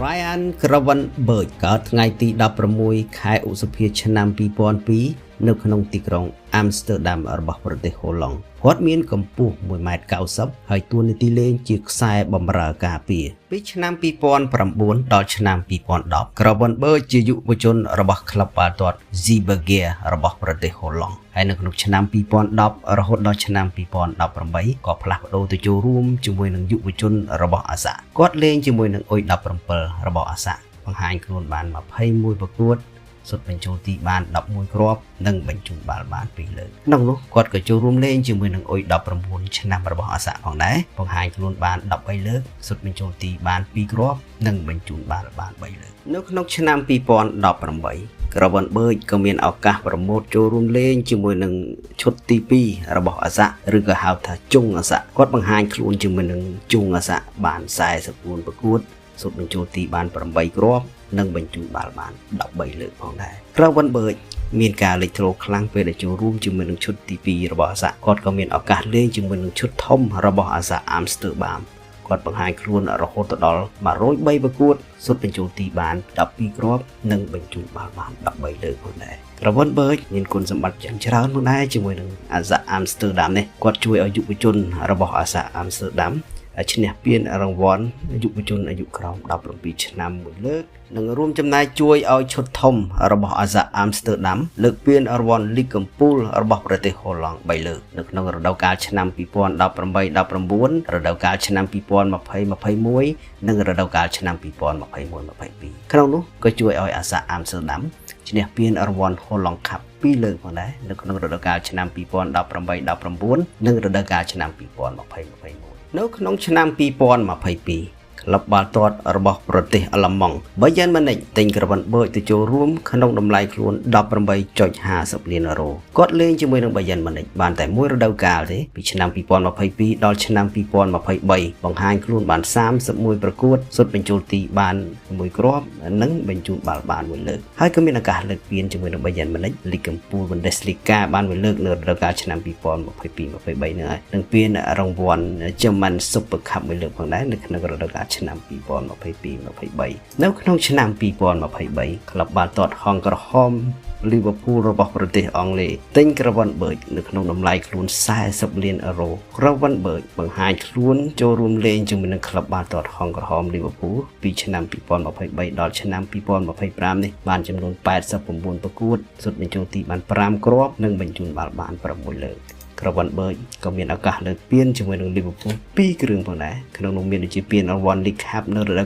Ryan Gravenberch កើតថ្ងៃទី16ខែឧសភាឆ្នាំ2002នៅក្នុងទីក្រុង Amsterdam របស់ប្រទេសហូឡុងគាត់មានកម្ពស់ 1.90 ម៉ែត្រ ហើយតួនាទីលេងជាខ្សែបម្រើការពារពីឆ្នាំ2009ដល់ឆ្នាំ2010 Gravenberch ជាយុវជនរបស់ក្លឹបបាល់ទាត់ Zeebrugge របស់ប្រទេសហូឡុងហើយនៅក្នុងឆ្នាំ2010រហូតដល់ឆ្នាំ2018ក៏ផ្លាស់ប្ដូរទៅចូលរួមជាមួយនឹងយុវជនរបស់អាសាគាត់លេងជាមួយនឹងអុយ17របស់អាសាបង្ហាញខ្លួនបាន21ប្រកួតសុទ្ធបញ្ចូលទីបាន11គ្រាប់និងបញ្ជូនបាល់បាន2លើកក្នុងនោះគាត់ក៏ចូលរួមលេងជាមួយនឹងអុយ19ឆ្នាំរបស់អាសាផងដែរបង្ហាញខ្លួនបាន13លើកសុទ្ធបញ្ចូលទីបាន2គ្រាប់និងបញ្ជូនបាល់បាន3លើកនៅក្នុងឆ្នាំ2018Gravenberch ក៏មានឱកាសប្រមូលចូលរួមលេងជាមួយនឹងឈុតទី2របស់អាសាឬក៏ហៅថាជុងអាសាគាត់បង្ហាញខ្លួនជាមួយនឹងជុងអាសាបាន44ប្រកួតសុទ្ធបញ្ចូលទីបាន8គ្រាប់និងបញ្ជូនបាល់បាន13លើកផងដែរ Gravenberch មានការលេចធ្លោខ្លាំងពេលដែលចូលរួមជាមួយនឹងឈុតទី2របស់អាសាគាត់ក៏មានឱកាសលេងជាមួយនឹងឈុតធំរបស់អាសា Amsterdam គាត់បង្ហាញខ្លួនរហូតដល់103ប្រកួតសុទ្ធបញ្ចូលទីបាន12គ្រាប់និងបញ្ជូនបាល់បាន13លើកផងដែរ Gravenberch មានគុណសម្បត្តិយ៉ាងច្រើនផងដែរជាមួយនឹងអាសា Amsterdam នេះគាត់ជួយឲ្យយុវជនរបស់អាសា Amsterdamឈ្នះពានរង្វាន់យុវជនអាយុក្រោម17ឆ្នាំមួយលើកនិងរួមចំណែកជួយឲ្យឈុតធំរបស់អាសា Amsterdam លើកពានរង្វាន់លីកកំពូលរបស់ប្រទេសហូឡុង3លើកនៅក្នុងរដូវកាលឆ្នាំ2018-19 រដូវកាលឆ្នាំ2020-21និងរដូវកាលឆ្នាំ2021-22ក្នុងនោះក៏ជួយឲ្យអាសា Amsterdam ឈ្នះពានរង្វាន់ Holland Cup 2លើកផងដែរនៅក្នុងរដូវកាលឆ្នាំ2018-19 និងរដូវកាលឆ្នាំ2020-21នៅក្នុងឆ្នាំ2022ក្លឹបបាល់ទាត់របស់ប្រទេសអាល្លឺម៉ង់ Bayern Munich ទិញ Gravenberch ទៅចូលរួមក្នុងតម្លៃខ្លួន 18.50 លានអឺរ៉ូគាត់លេងជាមួយនឹង Bayern Munich បានតែមួយរដូវកាលទេពីឆ្នាំ2022ដល់ឆ្នាំ2023បង្ហាញខ្លួនបាន31ប្រកួតសុទ្ធបញ្ចូលទីបាន1គ្រាប់និងបញ្ជូនបាល់បាន1លើកហើយក៏មានឱកាសលើកពានជាមួយនឹង Bayern Munich លីកកំពូល Bundesliga បាន1លើកនៅរដូវកាលឆ្នាំ2022-23នេះហើយនិងពានរង្វាន់ German Super Cup 1លើកផងដែរនៅក្នុងរដូវកាលឆ្នាំ2022-23នៅក្នុងឆ្នាំ2023ក្លឹបបាល់ទាត់ហង្សក្រហម Liverpool របស់ប្រទេសអង់គ្លេសទិញ Gravenberch នៅក្នុងតម្លៃខ្លួន40លានអឺរ៉ូ Gravenberch បង្ហាញខ្លួនចូលរួមលេងជាមួយនឹងក្លឹបបាល់ទាត់ហង្សក្រហម Liverpool ពីឆ្នាំ2023ដល់ឆ្នាំ2025នេះបានចំនួន89ប្រកួតសុទ្ធបញ្ចូលទីបាន5គ្រាប់និងបញ្ជូនបាល់បាន6លើកGravenberch ក៏មានឱកាសលើកពានជាមួយនឹង Liverpool 2គ្រឿងផងដែរក្នុងនោះមានដូចជាពានរង្វាន់ League Cup នៅរដូវ